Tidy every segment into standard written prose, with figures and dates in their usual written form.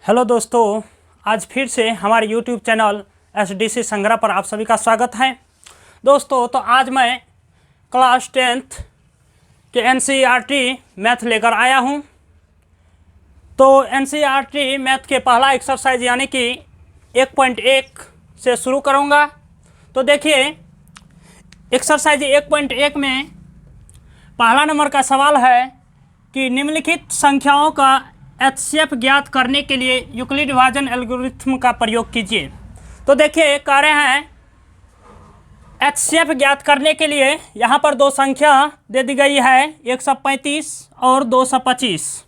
Hello दोस्तों, आज फिर से हमारे YouTube चैनल SDC संग्रह पर आप सभी का स्वागत है। दोस्तों, तो आज मैं क्लास 10th के NCERT मैथ लेकर आया हूं। तो NCERT मैथ के पहला एक्सरसाइज यानी कि 1.1 से शुरू करूंगा। तो देखिए, एक्सरसाइज 1.1 में पहला नंबर का सवाल है कि निम्नलिखित संख्याओं का HCF ज्ञात करने के लिए यूक्लिड विभाजन एल्गोरिथ्म का प्रयोग कीजिए। तो देखिए, कह रहे हैं HCF ज्ञात करने के लिए यहाँ पर दो संख्या दे दी गई है, 135 और 225।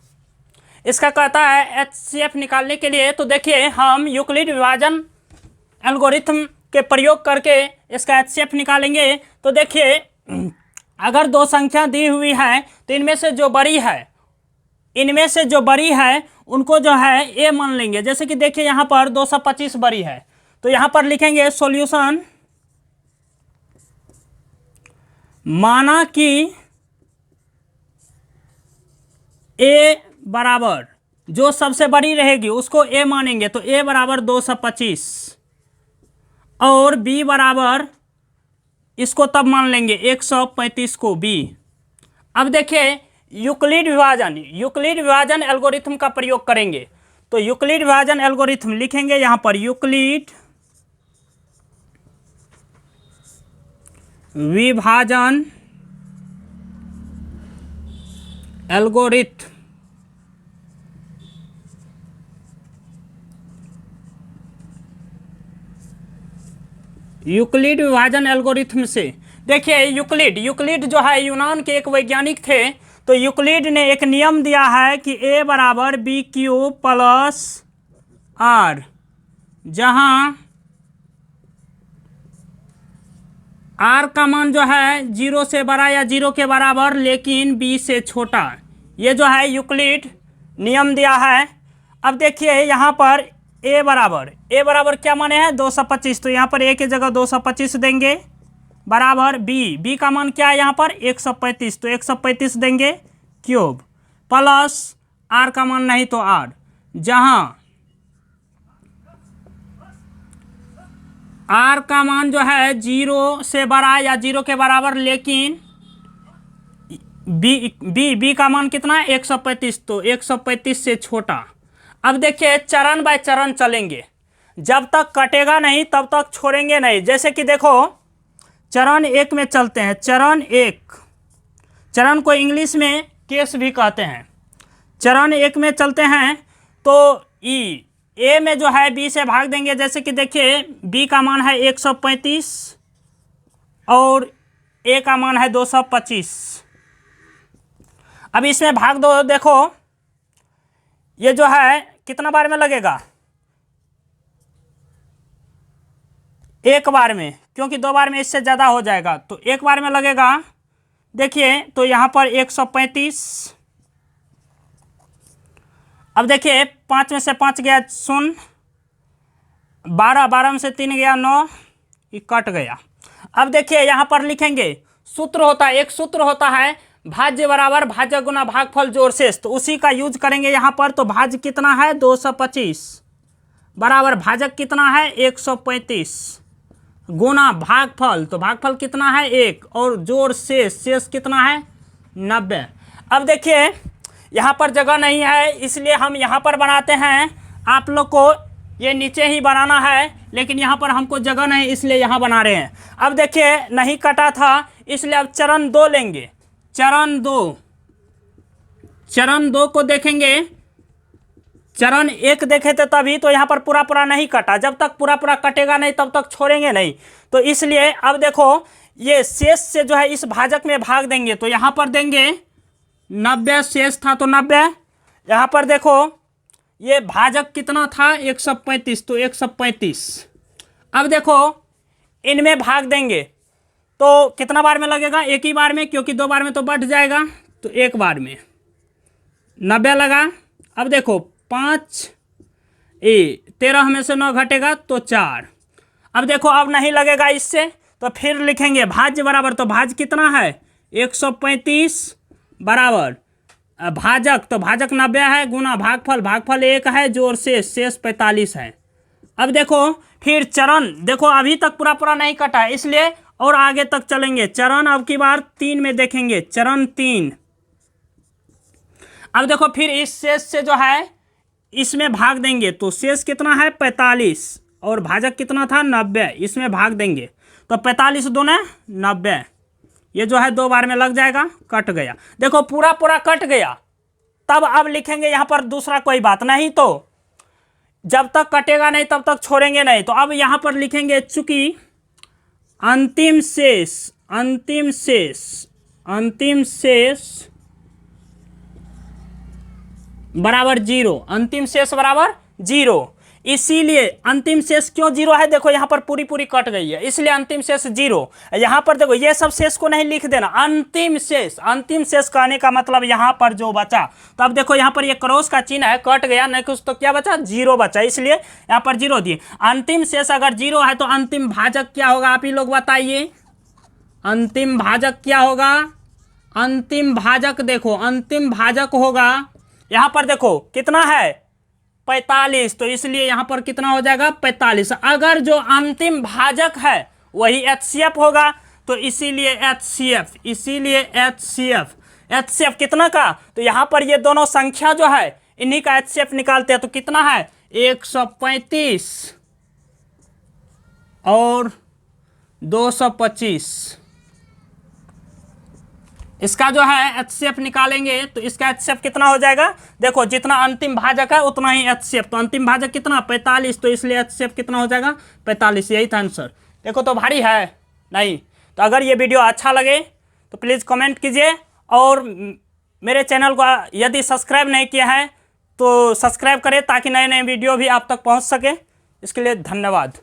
इसका कहता है HCF निकालने के लिए। तो देखिए, हम यूक्लिड विभाजन एल्गोरिथ्म के प्रयोग करके इसका HCF निकालेंगे। तो देखिए, अगर दो संख्या दी हुई है तो इनमें से जो बड़ी है उनको जो है ए मान लेंगे। जैसे कि देखिए, यहाँ पर 225 बड़ी है, तो यहाँ पर लिखेंगे सॉल्यूशन माना कि ए बराबर जो सबसे बड़ी रहेगी उसको ए मानेंगे, तो ए बराबर 225 और बी बराबर इसको तब मान लेंगे 135 को बी। अब देखिए, यूक्लिड विभाजन एल्गोरिथ्म का प्रयोग करेंगे। तो यूक्लिड विभाजन एल्गोरिथ्म लिखेंगे यहाँ पर, यूक्लिड विभाजन एल्गोरिथ्म यूक्लिड विभाजन एल्गोरिथ्म से देखिए, यूक्लिड जो है यूनान के एक वैज्ञानिक थे। तो यूक्लिड ने एक नियम दिया है कि ए बराबर बी क्यूब प्लस आर, जहां आर का मान जो है 0 से बड़ा या 0 के बराबर लेकिन बी से छोटा, ये जो है यूक्लिड नियम दिया है। अब देखिए, यहाँ पर ए बराबर क्या माने हैं 225, तो यहाँ पर ए की जगह 225 देंगे बराबर बी का मान क्या है यहाँ पर 135, तो 135 देंगे क्यूब प्लस आर का मान नहीं तो आर, जहां आर का मान जो है 0 से बड़ा या 0 के बराबर लेकिन बी का मान कितना है 135, तो 135 से छोटा। अब देखिए, चरण बाय चरण चलेंगे, जब तक कटेगा नहीं तब तक छोड़ेंगे नहीं। जैसे कि देखो, चरण 1 में चलते हैं। चरण को इंग्लिश में केस भी कहते हैं। चरण 1 में चलते हैं तो ए में जो है बी से भाग देंगे। जैसे कि देखिए, बी का मान है 135 और ए का मान है 225। अब इसमें भाग दो। देखो, ये जो है कितना बार में लगेगा, एक बार में, क्योंकि 2 बार में इससे ज़्यादा हो जाएगा, तो एक बार में लगेगा। देखिए, तो यहाँ पर 135। अब देखिए, 5 में से 5 गया 0, 12 में से 3 गया 9, ये कट गया। अब देखिए, यहाँ पर लिखेंगे एक सूत्र होता है भाज्य बराबर भाज्य गुना भागफल जोड़ शेष, तो उसी का यूज करेंगे यहाँ पर। तो भाज्य कितना है 225 बराबर भाजक कितना है 135 गुना भागफल, तो भागफल कितना है 1 और जोड़ शेष कितना है 90। अब देखिए, यहाँ पर जगह नहीं है इसलिए हम यहाँ पर बनाते हैं। आप लोग को ये नीचे ही बनाना है, लेकिन यहाँ पर हमको जगह नहीं इसलिए यहाँ बना रहे हैं। अब देखिए, नहीं कटा था इसलिए अब चरण 2 लेंगे। चरण 2 को देखेंगे। चरण 1 देखे थे तभी, तो यहाँ पर पूरा नहीं कटा। जब तक पूरा कटेगा नहीं तब तक छोड़ेंगे नहीं। तो इसलिए अब देखो, ये शेष से जो है इस भाजक में भाग देंगे, तो यहाँ पर देंगे 90, शेष था तो 90। यहाँ पर देखो, ये भाजक कितना था 135, तो 135। अब देखो, इनमें भाग देंगे तो कितना बार में लगेगा, एक ही बार में, क्योंकि 2 बार में तो बढ़ जाएगा, तो एक बार में 90 लगा। अब देखो, 13 में से 9 घटेगा तो 4। अब देखो, अब नहीं लगेगा इससे, तो फिर लिखेंगे भाज्य बराबर, तो भाज्य कितना है 135 बराबर भाजक, तो भाजक 90 है, गुना भागफल, भागफल 1 है, जोड़ शेष, शेष 45 है। अब देखो फिर चरण, देखो अभी तक पूरा पूरा नहीं कटा है इसलिए और आगे तक चलेंगे। चरण अब की बार 3 में देखेंगे, चरण 3। अब देखो फिर इस शेष से जो है इसमें भाग देंगे, तो शेष कितना है 45 और भाजक कितना था 90, इसमें भाग देंगे तो 45 दूने 90, ये जो है 2 बार में लग जाएगा, कट गया। देखो पूरा पूरा कट गया। तब अब लिखेंगे यहाँ पर दूसरा कोई बात नहीं, तो जब तक कटेगा नहीं तब तक छोड़ेंगे नहीं। तो अब यहाँ पर लिखेंगे चूंकि अंतिम शेष, अंतिम शेष, अंतिम शेष बराबर 0, अंतिम शेष बराबर 0, इसीलिए अंतिम शेष क्यों 0 है, देखो यहाँ पर पूरी पूरी कट गई है इसलिए अंतिम शेष 0। यहाँ पर देखो ये सब शेष को नहीं लिख देना, अंतिम शेष, अंतिम शेष कहने का मतलब यहाँ पर जो बचा। तो अब देखो यहाँ पर ये क्रॉस का चिन्ह है, कट गया नहीं कुछ तो क्या बचा 0 बचा, इसलिए यहाँ पर 0 दिए। अंतिम शेष अगर 0 है तो अंतिम भाजक क्या होगा, आप ही लोग बताइए। अंतिम भाजक क्या होगा, अंतिम भाजक देखो अंतिम भाजक होगा यहाँ पर देखो कितना है 45, तो इसलिए यहाँ पर कितना हो जाएगा 45। अगर जो अंतिम भाजक है वही HCF होगा तो इसीलिए HCF, इसीलिए HCF, HCF कितना का, तो यहाँ पर ये दोनों संख्या जो है इन्हीं का HCF निकालते हैं तो कितना है 135 और 225। इसका जो है HCF निकालेंगे तो इसका HCF कितना हो जाएगा, देखो जितना अंतिम भाजक है उतना ही HCF, तो अंतिम भाजक कितना 45, तो इसलिए HCF कितना हो जाएगा 45, यही था आंसर। देखो तो भारी है नहीं। तो अगर ये वीडियो अच्छा लगे तो प्लीज़ कमेंट कीजिए और मेरे चैनल को यदि सब्सक्राइब नहीं किया है तो सब्सक्राइब करें ताकि नए नए वीडियो भी आप तक पहुँच सके। इसके लिए धन्यवाद।